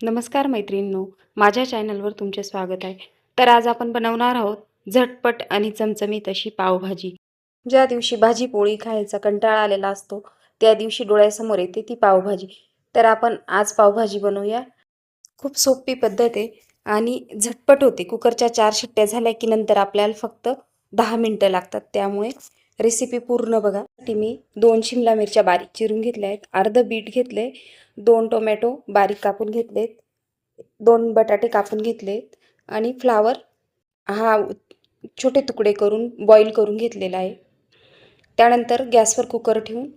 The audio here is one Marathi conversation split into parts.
नमस्कार मैत्रिणींनो, माझ्या चॅनलवर तुमचे स्वागत आहे. तर आज आपण बनवणार आहोत झटपट आणि चमचमीत अशी पावभाजी. ज्या दिवशी भाजी पोळी खायचा कंटाळा आलेला असतो, त्या दिवशी डोळ्यासमोर येते ती पावभाजी. तर आपण आज पावभाजी बनवूया. खूप सोपी पद्धत आहे आणि झटपट होते. कुकरच्या 4 शिट्ट्या झाल्या की नंतर आपल्याला फक्त 10 मिनिटं लागतात. त्यामुळे रेसिपी पूर्ण बघा. मी 2 शिमला मिरच्या बारीक चिरून घेतल्या आहेत, अर्धं बीट घेतले, 2 टोमॅटो बारीक कापून घेतलेत, 2 बटाटे कापून घेतलेत आणि फ्लावर हा छोटे तुकडे करून बॉईल करून घेतलेला आहे. त्यानंतर गॅसवर कुकर ठेवून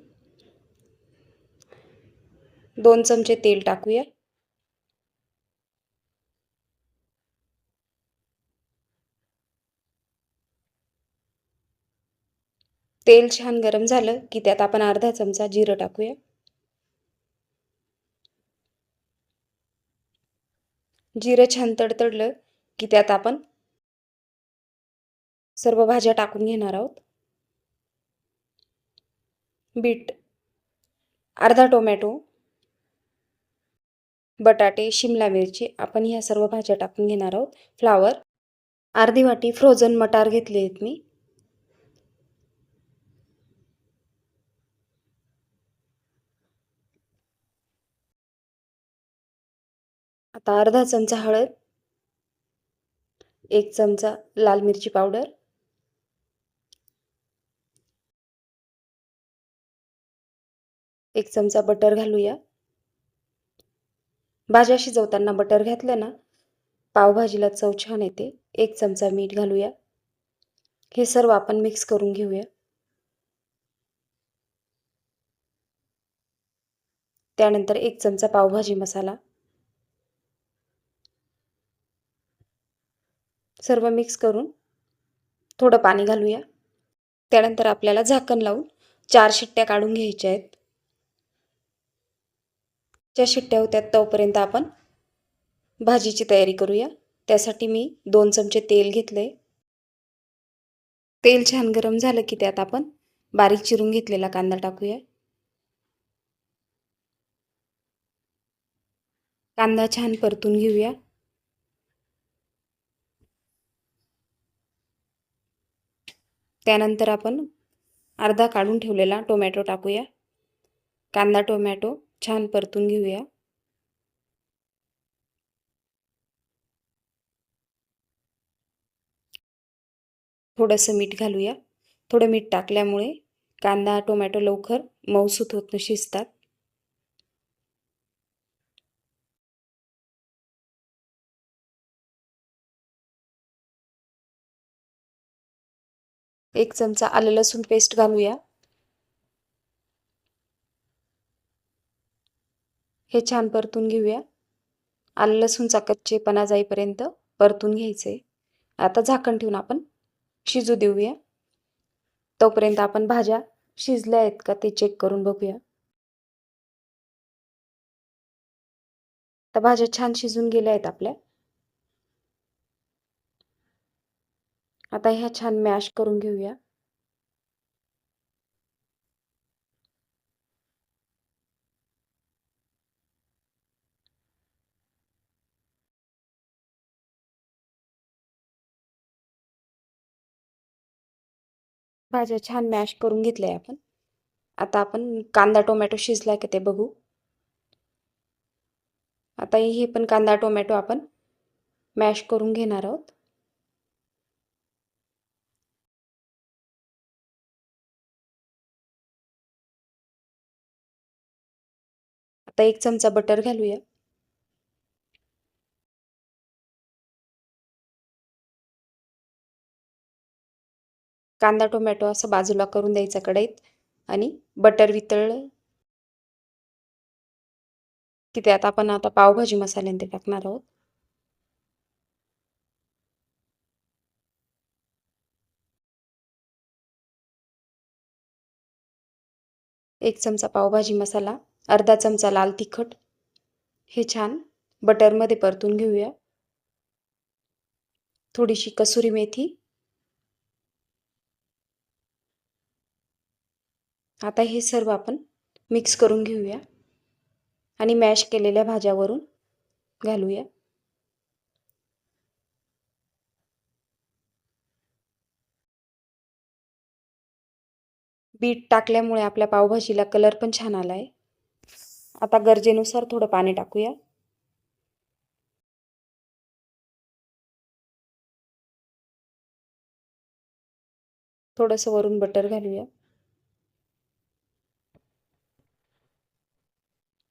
2 चमचे तेल टाकूया. तेल छान गरम झालं की त्यात आपण अर्धा चमचा जिरं टाकूया. जिरं छान तडतडलं की त्यात आपण सर्व भाज्या टाकून घेणार आहोत. बीट, अर्धा टोमॅटो, बटाटे, शिमला मिरची आपण ह्या सर्व भाज्या टाकून घेणार आहोत. फ्लावर, अर्धी वाटी फ्रोझन मटार घेतले आहेत मी. आता अर्धा चमचा हळद, 1 चमचा लाल मिरची पावडर, 1 चमचा बटर घालूया. भाज्या शिजवताना बटर घातलं ना, पावभाजीला चव छान येते. 1 चमचा मीठ घालूया. हे सर्व आपण मिक्स करून घेऊया. त्यानंतर 1 चमचा पावभाजी मसाला, सर्व मिक्स करून थोडं पाणी घालूया. त्यानंतर आपल्याला झाकण लावून 4 शिट्ट्या काढून घ्यायच्या आहेत. ज्या शिट्ट्या होत्या तोपर्यंत आपण भाजीची तयारी करूया. त्यासाठी मी 2 चमचे तेल घेतले. तेल छान गरम झालं की त्यात आपण बारीक चिरून घेतलेला कांदा टाकूया. कांदा छान परतून घेऊया. त्यानंतर आपण अर्धा काढून ठेवलेला टोमॅटो टाकूया. कांदा टोमॅटो छान परतून घेऊया. थोडंसं मीठ घालूया. थोडं मीठ टाकल्यामुळे कांदा टोमॅटो लवकर मऊसूत होत शिजतात. एक चमचा आलं लसूण पेस्ट घालूया. हे छान परतून घेऊया. आलं लसूणचा कच्चेपणा जाईपर्यंत परतून घ्यायचे. आता झाकण ठेवून आपण शिजू देऊया. तोपर्यंत आपण भाज्या शिजल्या आहेत का ते चेक करून बघूया. तर भाज्या छान शिजून गेल्या आहेत आपल्या. आता ह्या छान मॅश करून घेऊया. भाज्या छान मॅश करून घेतल्या आपण. आता आपण कांदा टोमॅटो शिजला की ते बघू. आता हे पण कांदा टोमॅटो आपण मॅश करून घेणार आहोत. आता 1 चमचा बटर घालूया. कांदा टोमॅटो असं बाजूला करून द्यायचा कढईत आणि बटर वितळलं की त्यात आपण आता पावभाजी मसाल्याने ते टाकणार आहोत. एक चमचा पावभाजी मसाला, अर्धा चमचा लाल तिखट. हे छान बटरमध्ये परतून घेऊया. थोडीशी कसुरी मेथी. आता हे सर्व आपण मिक्स करून घेऊया आणि मॅश केलेल्या भाज्यावरून घालूया. बीट टाकल्यामुळे आपल्या पावभाजीला कलर पण छान आला आहे. आता गरजेनुसार थोडं पाणी टाकूया. थोडंसं वरून बटर घालूया.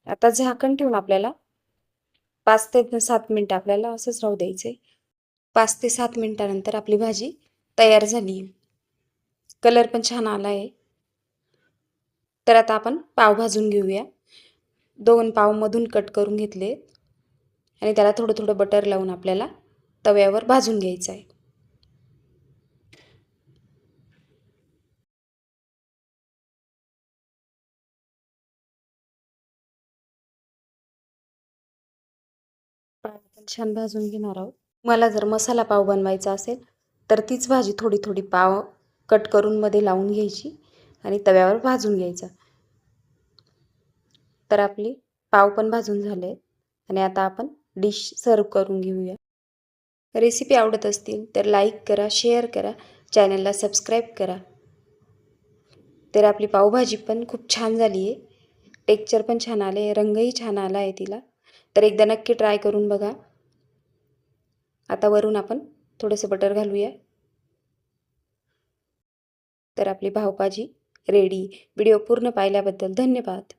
आता झाकण ठेवून आपल्याला 5 ते 7 मिनिटं आपल्याला असंच राहू द्यायचे. 5 ते 7 मिनिटानंतर आपली भाजी तयार झाली. कलर पण छान आला आहे. तर आता आपण पाव भाजून घेऊया. 2 पाव मधून कट करून घेतले आणि त्याला थोडं थोडं बटर लावून आपल्याला तव्यावर भाजून घ्यायचं आहे. पाव आपण छान भाजून घेणार आहोत. मला जर मसाला पाव बनवायचा असेल तर तीच भाजी थोडी थोडी पाव कट करून मध्ये लावून घ्यायची आणि तव्यावर भाजून घ्यायचा. तर आपली पाव पण भाजून झाले आणि आता आपण डिश सर्व करून घेऊया. रेसिपी आवडत असतील तर लाईक करा, शेअर करा, चॅनलला सबस्क्राईब करा. तर आपली पावभाजी पण खूप छान झाली आहे. टेक्स्चर पण छान आले, रंगही छान आला आहे तिला. तर एकदा नक्की ट्राय करून बघा. आता वरून आपण थोडंसं बटर घालूया. तर आपली पावभाजी रेडी. व्हिडिओ पूर्ण पाहिल्याबद्दल धन्यवाद.